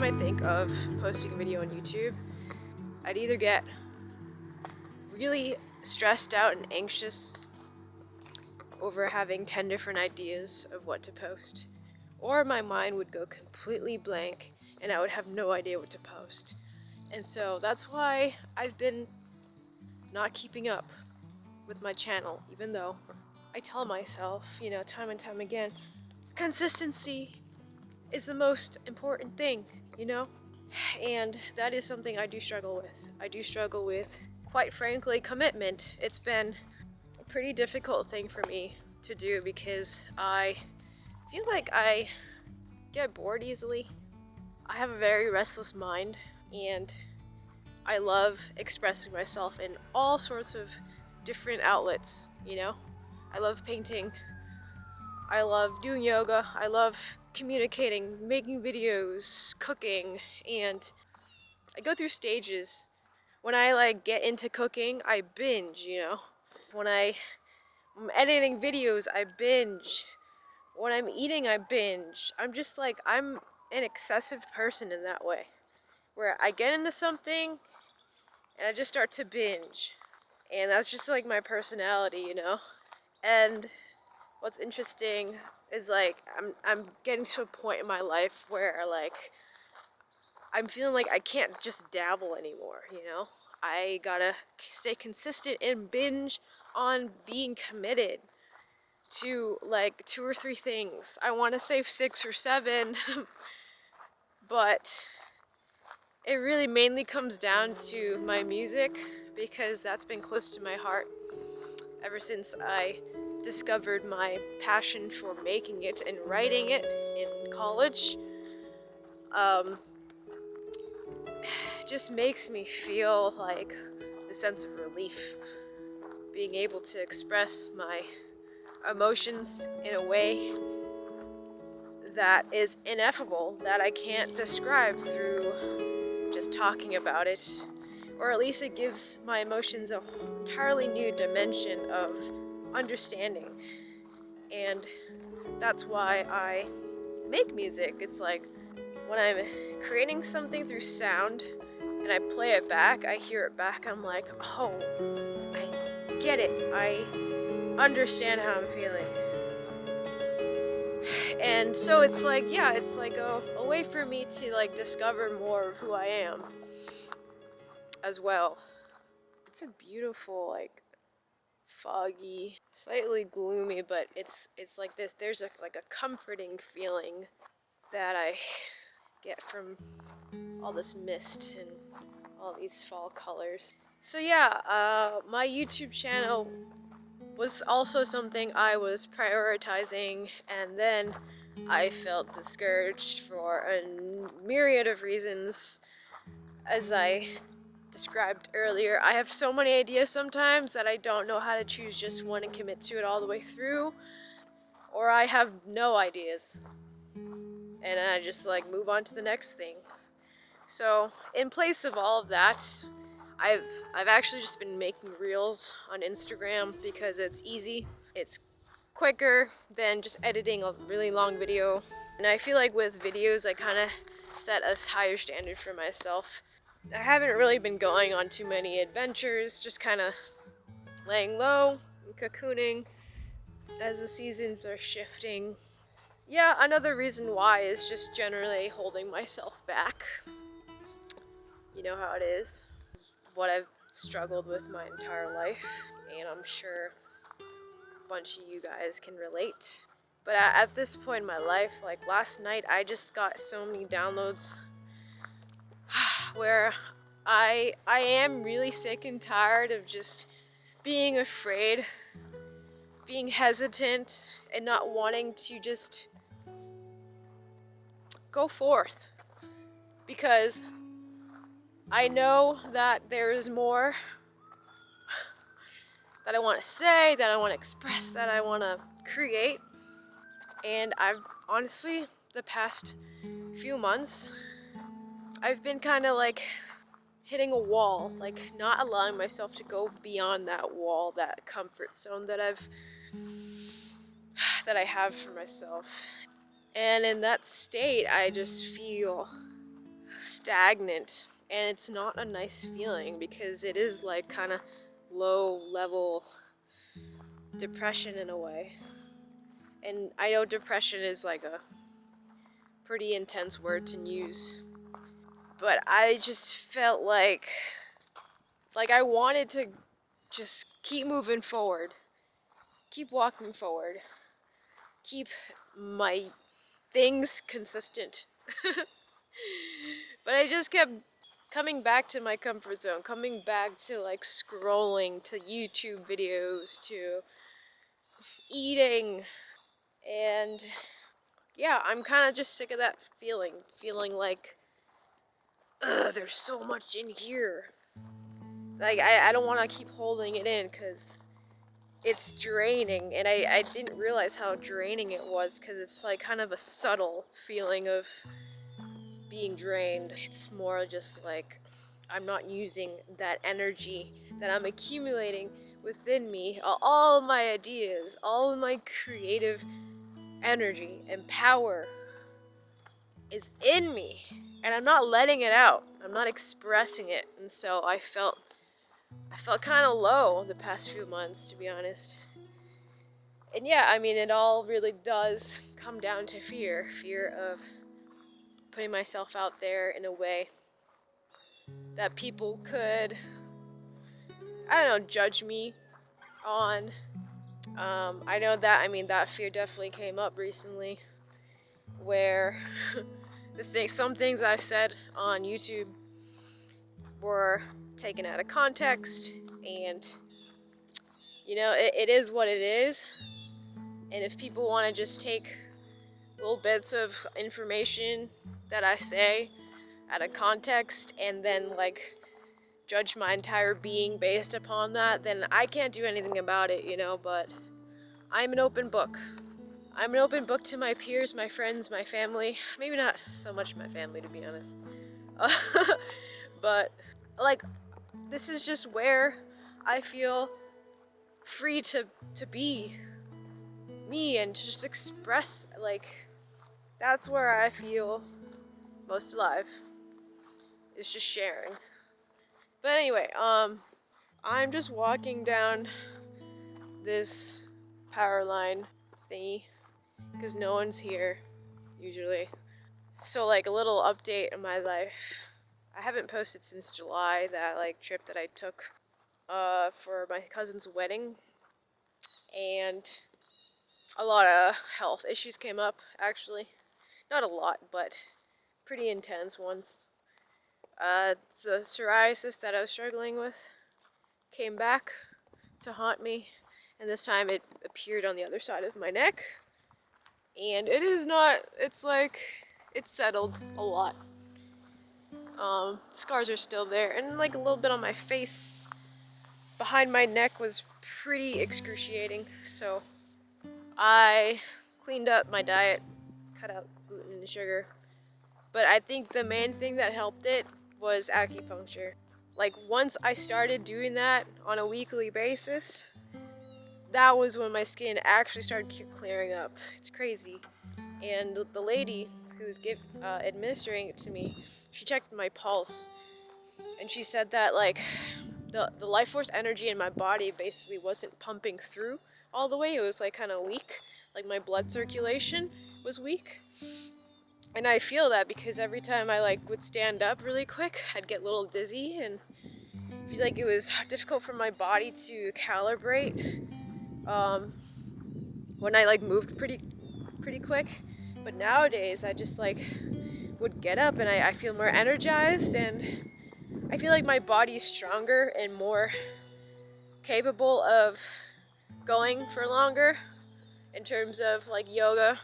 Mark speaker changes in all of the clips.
Speaker 1: I think of posting a video on YouTube, I'd either get really stressed out and anxious over having 10 different ideas of what to post, or my mind would go completely blank and I would have no idea what to post. And so that's why I've been not keeping up with my channel, even though I tell myself, time and time again, consistency is the most important thing, And that is something I do struggle with. I do struggle with, quite frankly, commitment. It's been a pretty difficult thing for me to do because I feel like I get bored easily. I have a very restless mind and I love expressing myself in all sorts of different outlets, I love painting, I love doing yoga, I love communicating, making videos, cooking, and I go through stages. When I get into cooking, I binge, When I'm editing videos, I binge. When I'm eating, I binge. I'm an excessive person in that way, where I get into something and I just start to binge. And that's just my personality, And what's interesting is I'm getting to a point in my life where I'm feeling like I can't just dabble anymore, I gotta stay consistent and binge on being committed to 2 or 3 things. I want to say 6 or 7, but it really mainly comes down to my music because that's been close to my heart ever since I discovered my passion for making it and writing it in college. Just makes me feel like a sense of relief, being able to express my emotions in a way that is ineffable, that I can't describe through just talking about it, or at least it gives my emotions an entirely new dimension of understanding. And that's why I make music. It's like when I'm creating something through sound and I play it back, I hear it back, I'm like, oh, I get it, I understand how I'm feeling. And so it's a way for me to discover more of who I am as well. It's a beautiful, foggy, slightly gloomy, but it's like this. There's a comforting feeling that I get from all this mist and all these fall colors. So yeah, my YouTube channel was also something I was prioritizing, and then I felt discouraged for a myriad of reasons. As I described earlier, I have so many ideas sometimes that I don't know how to choose just one and commit to it all the way through, or I have no ideas and I just move on to the next thing. So in place of all of that, I've actually just been making reels on Instagram because it's easy, it's quicker than just editing a really long video. And I feel like with videos I kind of set a higher standard for myself. I haven't really been going on too many adventures, just kind of laying low and cocooning as the seasons are shifting. Yeah, another reason why is just generally holding myself back. You know how it is. What I've struggled with my entire life, and I'm sure a bunch of you guys can relate. But at this point in my life, last night, I just got so many downloads where I am really sick and tired of just being afraid, being hesitant, and not wanting to just go forth. Because I know that there is more that I want to say, that I want to express, that I want to create. And I've honestly, the past few months, I've been kind of hitting a wall, not allowing myself to go beyond that wall, that comfort zone that I have for myself. And in that state, I just feel stagnant, and it's not a nice feeling because it is like kind of low level depression in a way. And I know depression is like a pretty intense word to use, but I just felt like I wanted to just keep moving forward, keep walking forward, keep my things consistent. But I just kept coming back to my comfort zone, coming back to like scrolling to YouTube videos, to eating, and yeah, I'm kind of just sick of that feeling like, ugh, there's so much in here. Like, I don't want to keep holding it in because it's draining, and I didn't realize how draining it was because it's like kind of a subtle feeling of being drained. It's more just like I'm not using that energy that I'm accumulating within me. All of my ideas, all of my creative energy and power is in me, and I'm not letting it out. I'm not expressing it, and so I felt kind of low the past few months, to be honest. And yeah, I mean, it all really does come down to fear of putting myself out there in a way that people could, I don't know, judge me on. I know that, I mean, that fear definitely came up recently, where some things I've said on YouTube were taken out of context, and you know, it is what it is. And if people want to just take little bits of information that I say out of context and then like judge my entire being based upon that, then I can't do anything about it, you know. But I'm an open book. I'm an open book to my peers, my friends, my family. Maybe not so much my family, to be honest. But like, this is just where I feel free to be me and just express, like, that's where I feel most alive. It's just sharing. But anyway, I'm just walking down this power line thingy because no one's here usually. So like a little update in my life. I haven't posted since July, that like trip that I took for my cousin's wedding, and a lot of health issues came up, actually. Not a lot, but pretty intense ones. The psoriasis that I was struggling with came back to haunt me, and this time it appeared on the other side of my neck. And it is not, it's like, it's settled a lot. Scars are still there, and like a little bit on my face behind my neck was pretty excruciating, so I cleaned up my diet, cut out gluten and sugar. But I think the main thing that helped it was acupuncture. Like, once I started doing that on a weekly basis, that was when my skin actually started clearing up. It's crazy. And the lady who's administering it to me, she checked my pulse, and she said that like the life force energy in my body basically wasn't pumping through all the way. It was like kind of weak, like my blood circulation was weak. And I feel that because every time I like would stand up really quick, I'd get a little dizzy, and I feel like it was difficult for my body to calibrate when I like moved pretty quick. But nowadays I just like would get up and I feel more energized, and I feel like my body's stronger and more capable of going for longer in terms of like yoga.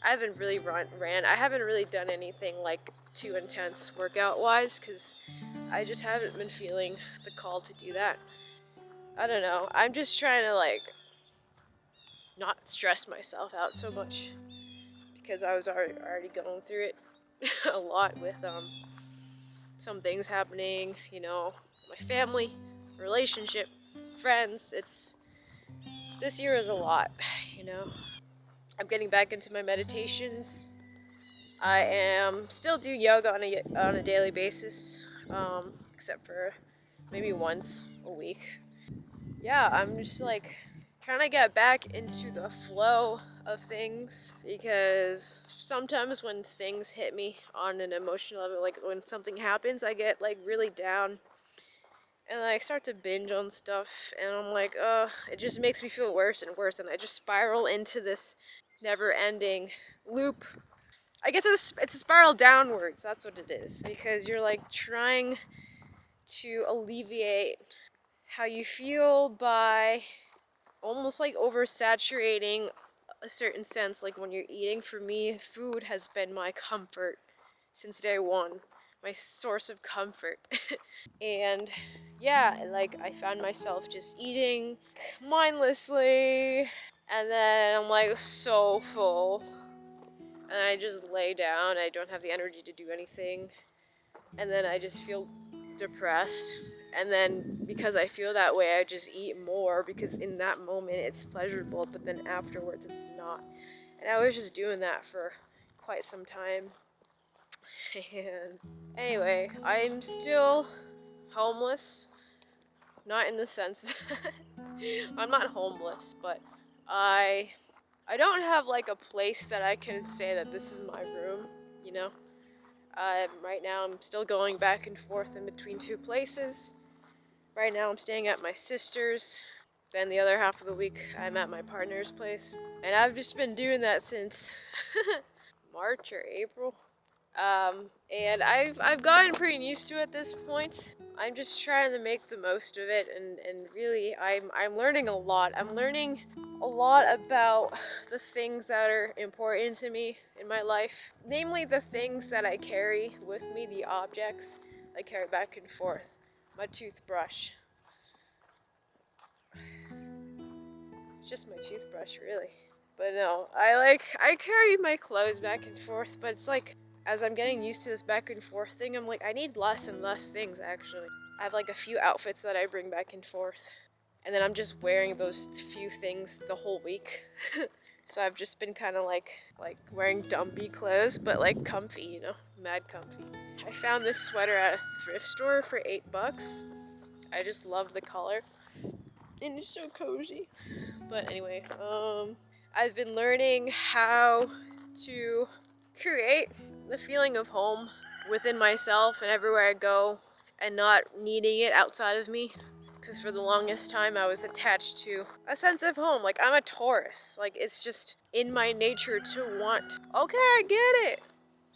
Speaker 1: I haven't really ran. I haven't really done anything like too intense workout wise because I just haven't been feeling the call to do that. I don't know. I'm just trying to like not stress myself out so much because I was already going through it a lot with some things happening, you know, my family, relationship, friends. This year is a lot, you know. I'm getting back into my meditations. I am still do yoga on a daily basis, except for maybe once a week. Yeah, I'm just like trying to get back into the flow of things, because sometimes when things hit me on an emotional level, like when something happens, I get like really down and I start to binge on stuff, and I'm like, it just makes me feel worse and worse, and I just spiral into this never-ending loop. I guess it's a spiral downwards. That's what it is, because you're like trying to alleviate how you feel by almost like oversaturating a certain sense. Like when you're eating, for me, food has been my comfort since day one, my source of comfort. And yeah, like I found myself just eating mindlessly, and then I'm like so full, and I just lay down. I don't have the energy to do anything, and then I just feel depressed. And then because I feel that way, I just eat more, because in that moment it's pleasurable, but then afterwards it's not. And I was just doing that for quite some time. And anyway, I'm still homeless. Not in the sense I'm not homeless, but I don't have like a place that I can say that this is my room, you know? Right now I'm still going back and forth in between two places. Right now I'm staying at my sister's. Then the other half of the week I'm at my partner's place. And I've just been doing that since March or April. And I've gotten pretty used to it at this point. I'm just trying to make the most of it, and really I'm learning a lot. I'm learning a lot about the things that are important to me in my life. Namely the things that I carry with me, the objects I carry back and forth. My toothbrush. It's just my toothbrush, really. But no, I carry my clothes back and forth, but it's like, as I'm getting used to this back and forth thing, I'm like, I need less and less things, actually. I have like a few outfits that I bring back and forth, and then I'm just wearing those few things the whole week. So I've just been kind of like wearing dumpy clothes, but like comfy, you know, mad comfy. I found this sweater at a thrift store for $8. I just love the color, and it's so cozy. But anyway, I've been learning how to create the feeling of home within myself and everywhere I go, and not needing it outside of me. Because for the longest time I was attached to a sense of home. Like, I'm a Taurus. Like, it's just in my nature to want, okay, I get it.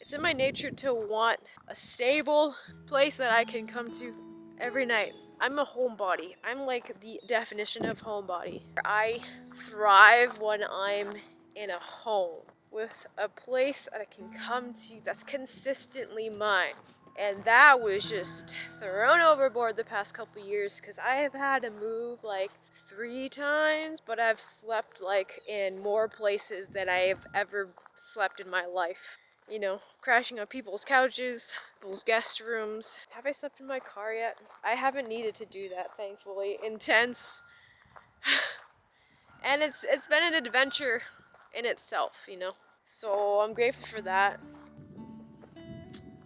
Speaker 1: It's in my nature to want a stable place that I can come to every night. I'm a homebody. I'm like the definition of homebody. I thrive when I'm in a home with a place that I can come to that's consistently mine. And that was just thrown overboard the past couple years, because I have had to move like 3 times, but I've slept like in more places than I have ever slept in my life. You know, crashing on people's couches, people's guest rooms. Have I slept in my car yet? I haven't needed to do that, thankfully. Intense. And it's been an adventure in itself, you know. So I'm grateful for that.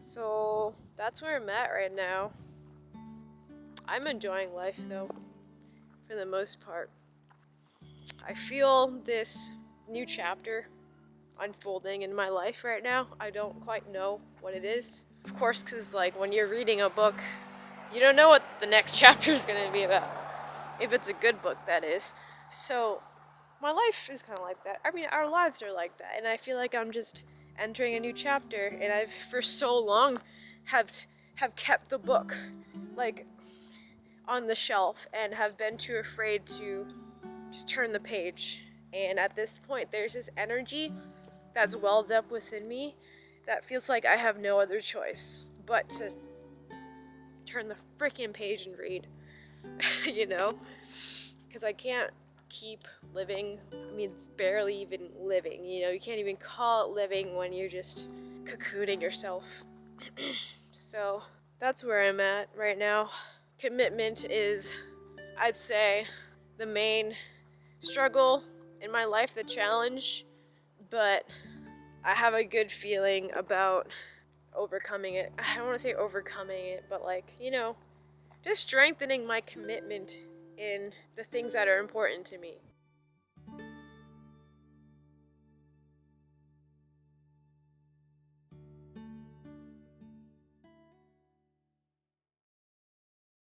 Speaker 1: So that's where I'm at right now. I'm enjoying life though, for the most part. I feel this new chapter unfolding in my life right now. I don't quite know what it is. Of course, because like when you're reading a book, you don't know what the next chapter is going to be about. If it's a good book, that is. So my life is kind of like that. I mean, our lives are like that, and I feel like I'm just entering a new chapter, and I've for so long have kept the book like on the shelf and have been too afraid to just turn the page. And at this point, there's this energy that's welled up within me that feels like I have no other choice but to turn the freaking page and read. You know, because I can't keep living. I mean, it's barely even living, you know. You can't even call it living when you're just cocooning yourself. So that's where I'm at right now. Commitment is, I'd say, the main struggle in my life, the challenge, but I have a good feeling about overcoming it. I don't want to say overcoming it, but like, you know, just strengthening my commitment in the things that are important to me.